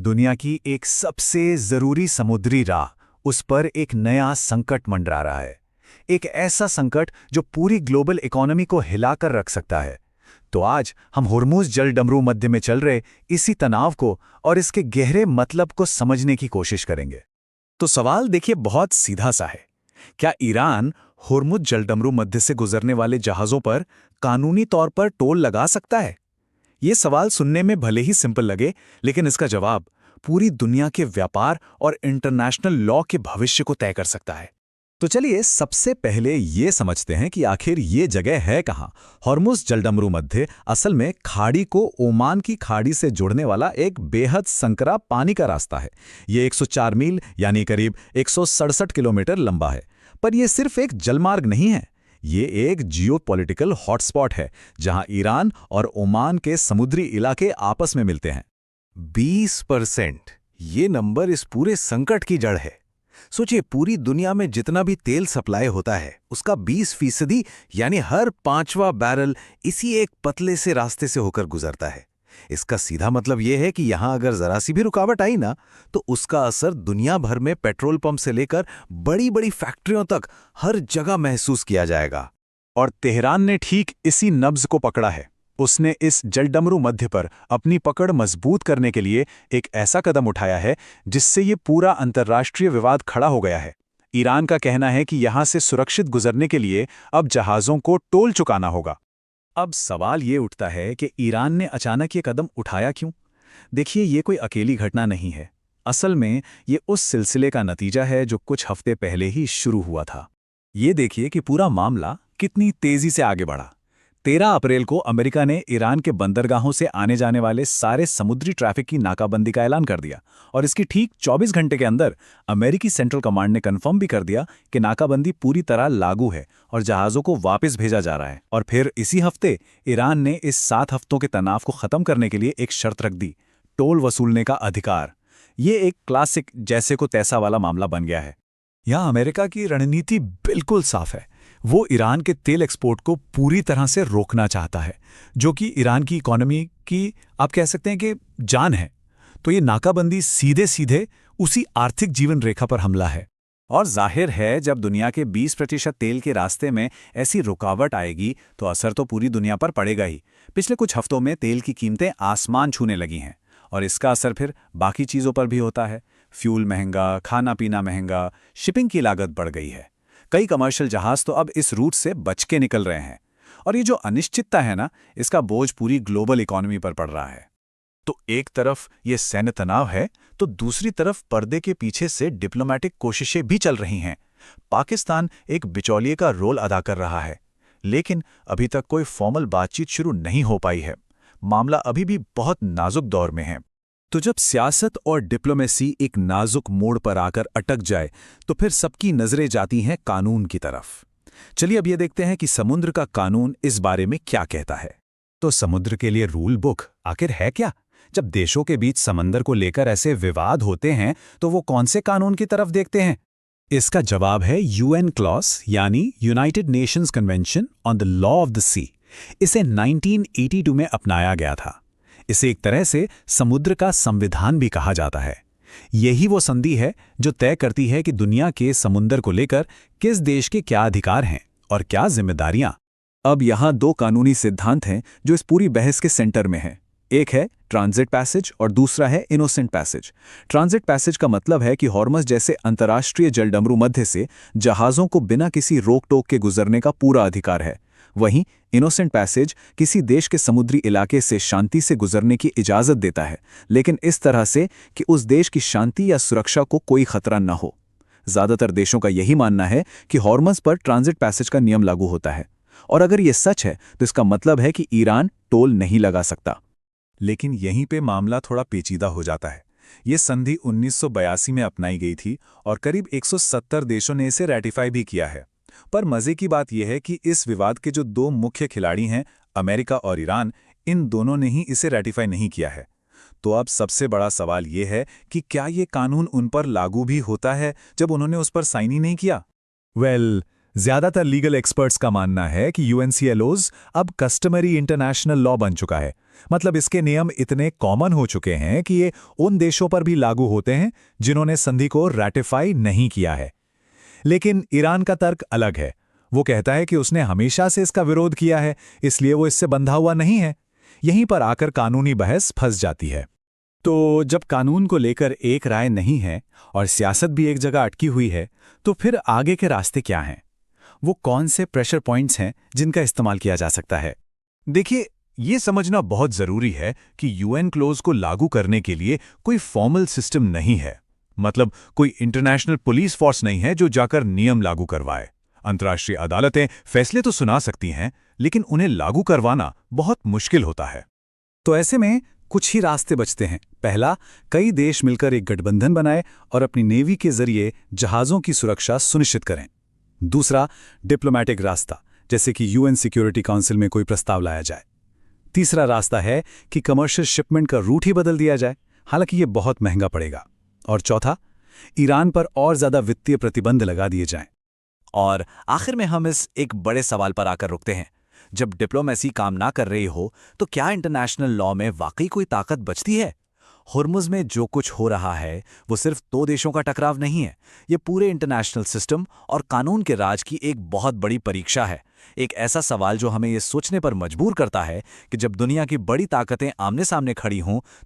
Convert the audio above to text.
दुनिया की एक सबसे जरूरी समुद्री राह, उस पर एक नया संकट मंडरा रहा है। एक ऐसा संकट जो पूरी ग्लोबल इकोनॉमी को हिलाकर रख सकता है। तो आज हम हुर्मुज़ जलडमरू मध्य में चल रहे इसी तनाव को और इसके गहरे मतलब को समझने की कोशिश करेंगे। तो सवाल देखिए बहुत सीधा सा है। क्या ईरान हुर्मुज़ जलडमरू मध्य से गुजरने वाले जहाज़ों पर कानूनी तौर पर टोल लगा सकता है? ये सवाल सुनने में भले ही सिंपल लगे, लेकिन इसका जवाब पूरी दुनिया के व्यापार और इंटरनेशनल लॉ के भविष्य को तय कर सकता है। तो चलिए सबसे पहले ये समझते हैं कि आखिर ये जगह है कहाँ। हुर्मुज़ जलडमरू मध्य असल में खाड़ी को ओमान की खाड़ी से जोड़ने वाला एक बेहद संकरा पानी का रास्ता है। ये 104 मील यानी करीब 167 किलोमीटर लंबा है। पर यह सिर्फ एक जलमार्ग नहीं है, ये एक जियोपॉलिटिकल हॉटस्पॉट है जहां ईरान और ओमान के समुद्री इलाके आपस में मिलते हैं। 20%, ये नंबर इस पूरे संकट की जड़ है। सोचिए, पूरी दुनिया में जितना भी तेल सप्लाई होता है उसका 20% यानी हर 5वां बैरल इसी एक पतले से रास्ते से होकर गुजरता है। इसका सीधा मतलब यह है कि यहां अगर जरा सी भी रुकावट आई ना, तो उसका असर दुनिया भर में पेट्रोल पंप से लेकर बड़ी बड़ी फैक्ट्रियों तक हर जगह महसूस किया जाएगा। और तेहरान ने ठीक इसी नब्ज को पकड़ा है। उसने इस जलडमरू मध्य पर अपनी पकड़ मजबूत करने के लिए एक ऐसा कदम उठाया है जिससे ये पूरा अंतर्राष्ट्रीय विवाद खड़ा हो गया है। ईरान का कहना है कि यहां से सुरक्षित गुजरने के लिए अब जहाज़ों को टोल चुकाना होगा। अब सवाल ये उठता है कि ईरान ने अचानक ये कदम उठाया क्यों? देखिए, ये कोई अकेली घटना नहीं है। असल में ये उस सिलसिले का नतीजा है जो कुछ हफ्ते पहले ही शुरू हुआ था। ये देखिए कि पूरा मामला कितनी तेजी से आगे बढ़ा। 13 अप्रैल को अमेरिका ने ईरान के बंदरगाहों से आने जाने वाले सारे समुद्री ट्रैफिक की नाकाबंदी का ऐलान कर दिया, और इसकी ठीक 24 घंटे के अंदर अमेरिकी सेंट्रल कमांड ने कंफर्म भी कर दिया कि नाकाबंदी पूरी तरह लागू है और जहाज़ों को वापस भेजा जा रहा है। और फिर इसी हफ्ते ईरान ने इस 7 हफ्तों के तनाव को खत्म करने के लिए एक शर्त रख दी, टोल वसूलने का अधिकार। ये एक क्लासिक जैसे को तैसा वाला मामला बन गया है। यहाँ अमेरिका की रणनीति बिल्कुल साफ है। वो ईरान के तेल एक्सपोर्ट को पूरी तरह से रोकना चाहता है, जो कि ईरान की इकोनॉमी की आप कह सकते हैं कि जान है। तो ये नाकाबंदी सीधे सीधे उसी आर्थिक जीवन रेखा पर हमला है। और जाहिर है, जब दुनिया के 20% तेल के रास्ते में ऐसी रुकावट आएगी तो असर तो पूरी दुनिया पर पड़ेगा ही। पिछले कुछ हफ्तों में तेल की कीमतें आसमान छूने लगी हैं, और इसका असर फिर बाकी चीज़ों पर भी होता है। फ्यूल महंगा, खाना पीना महंगा, शिपिंग की लागत बढ़ गई है। कई कमर्शियल जहाज तो अब इस रूट से बच के निकल रहे हैं। और ये जो अनिश्चितता है ना, इसका बोझ पूरी ग्लोबल इकोनॉमी पर पड़ रहा है। तो एक तरफ ये सैन्य तनाव है, तो दूसरी तरफ पर्दे के पीछे से डिप्लोमेटिक कोशिशें भी चल रही हैं। पाकिस्तान एक बिचौलिए का रोल अदा कर रहा है, लेकिन अभी तक कोई फॉर्मल बातचीत शुरू नहीं हो पाई है। मामला अभी भी बहुत नाजुक दौर में है। तो जब सियासत और डिप्लोमेसी एक नाजुक मोड़ पर आकर अटक जाए, तो फिर सबकी नजरें जाती हैं कानून की तरफ। चलिए अब ये देखते हैं कि समुद्र का कानून इस बारे में क्या कहता है। तो समुद्र के लिए रूल बुक आखिर है क्या? जब देशों के बीच समंदर को लेकर ऐसे विवाद होते हैं, तो वो कौन से कानून की तरफ देखते हैं? इसका जवाब है यूएन क्लॉज, यानी United Nations Convention on the Law of the Sea. इसे 1982 में अपनाया गया था। इसे एक तरह से समुद्र का संविधान भी कहा जाता है। यही वो संधि है जो तय करती है कि दुनिया के समुद्र को लेकर किस देश के क्या अधिकार हैं और क्या जिम्मेदारियां। अब यहाँ 2 कानूनी सिद्धांत हैं जो इस पूरी बहस के सेंटर में हैं। एक है ट्रांजिट पैसेज और दूसरा है इनोसेंट पैसेज। ट्रांजिट पैसेज का मतलब है कि हॉर्मज़ जैसे अंतर्राष्ट्रीय जलडमरू मध्य से जहाज़ों को बिना किसी रोक टोक के गुजरने का पूरा अधिकार है। वहीं इनोसेंट पैसेज किसी देश के समुद्री इलाके से शांति से गुजरने की इजाज़त देता है, लेकिन इस तरह से कि उस देश की शांति या सुरक्षा को कोई खतरा न हो। ज़्यादातर देशों का यही मानना है कि हॉर्मज़ पर ट्रांजिट पैसेज का नियम लागू होता है, और अगर ये सच है तो इसका मतलब है कि ईरान टोल नहीं लगा सकता। लेकिन यहीं पे मामला थोड़ा पेचीदा हो जाता है। ये संधि 1982 में अपनाई गई थी और करीब 170 देशों ने इसे रेटिफाई भी किया है। पर मजे की बात यह है कि इस विवाद के जो 2 मुख्य खिलाड़ी हैं, अमेरिका और ईरान, इन दोनों ने ही इसे रेटिफाई नहीं किया है। तो अब सबसे बड़ा सवाल यह है कि क्या ये कानून उन पर लागू भी होता है जब उन्होंने उस पर साइन ही नहीं किया? ज्यादातर लीगल एक्सपर्ट्स का मानना है कि यूएनसीएलओज अब कस्टमरी इंटरनेशनल लॉ बन चुका है। मतलब इसके नियम इतने कॉमन हो चुके हैं कि ये उन देशों पर भी लागू होते हैं जिन्होंने संधि को रैटिफाई नहीं किया है। लेकिन ईरान का तर्क अलग है। वो कहता है कि उसने हमेशा से इसका विरोध किया है, इसलिए वो इससे बंधा हुआ नहीं है। यहीं पर आकर कानूनी बहस फंस जाती है। तो जब कानून को लेकर एक राय नहीं है और सियासत भी एक जगह अटकी हुई है, तो फिर आगे के रास्ते क्या हैं? वो कौन से प्रेशर पॉइंट्स हैं जिनका इस्तेमाल किया जा सकता है? देखिए, ये समझना बहुत जरूरी है कि यूएन क्लोज को लागू करने के लिए कोई फॉर्मल सिस्टम नहीं है। मतलब कोई इंटरनेशनल पुलिस फोर्स नहीं है जो जाकर नियम लागू करवाए। अंतर्राष्ट्रीय अदालतें फैसले तो सुना सकती हैं, लेकिन उन्हें लागू करवाना बहुत मुश्किल होता है। तो ऐसे में कुछ ही रास्ते बचते हैं। पहला, कई देश मिलकर एक गठबंधन बनाए और अपनी नेवी के जरिए जहाज़ों की सुरक्षा सुनिश्चित करें। दूसरा, डिप्लोमैटिक रास्ता, जैसे कि यूएन सिक्योरिटी काउंसिल में कोई प्रस्ताव लाया जाए। तीसरा रास्ता है कि कमर्शियल शिपमेंट का रूट ही बदल दिया जाए, हालांकि ये बहुत महंगा पड़ेगा। और चौथा, ईरान पर और ज्यादा वित्तीय प्रतिबंध लगा दिए जाएं। और आखिर में हम इस एक बड़े सवाल पर आकर रुकते हैं। जब डिप्लोमेसी काम ना कर रही हो, तो क्या इंटरनेशनल लॉ में वाकई कोई ताकत बचती है? हुर्मुज़ में जो कुछ हो रहा है वो सिर्फ दो देशों का टकराव नहीं है, ये पूरे इंटरनेशनल सिस्टम और कानून के राज की एक बहुत बड़ी परीक्षा है। एक ऐसा सवाल जो हमें ये सोचने पर मजबूर करता है कि जब दुनिया की बड़ी ताकतें आमने सामने खड़ी हों तो